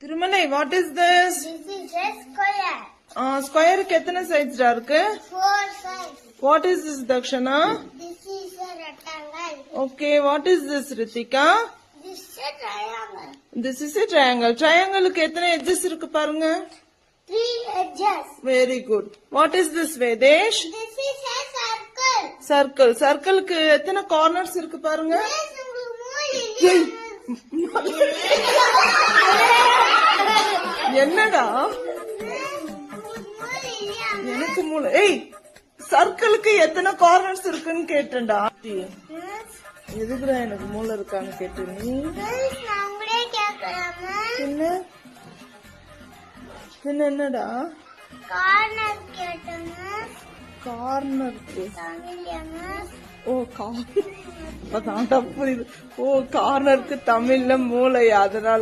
Thirumalai, what is this? This is a square. ஸ்கொயருக்கு எத்தனை சைட்ஸ்டா இருக்கு? 4 sides. What is this, Dakshana? This is a rectangle. Okay, what is this, Ritika? This is a triangle. This is a triangle. Triangleக்கு எத்தனை edges இருக்கு பாருங்க. 3 edges. Very good. What is this, Vedesh? This is a circle. Circle. Circleக்கு எத்தனை corners இருக்கு பாருங்க. Yes, உங்களுக்கு ஏய், என்னடா எனக்கு மூளை. ஏய், சர்க்கிளுக்கு எத்தனை கார்னர்ஸ் இருக்குன்னு கேட்டேன்டா. எதுக்குடா எனக்கு மூளை இருக்கான்னு கேட்டு நீ என்ன என்னடா கார்னருக்கு? ஓ, அதான் புரியுது. ஓ, கார்னருக்கு தமிழ்ல மூளை, அதனால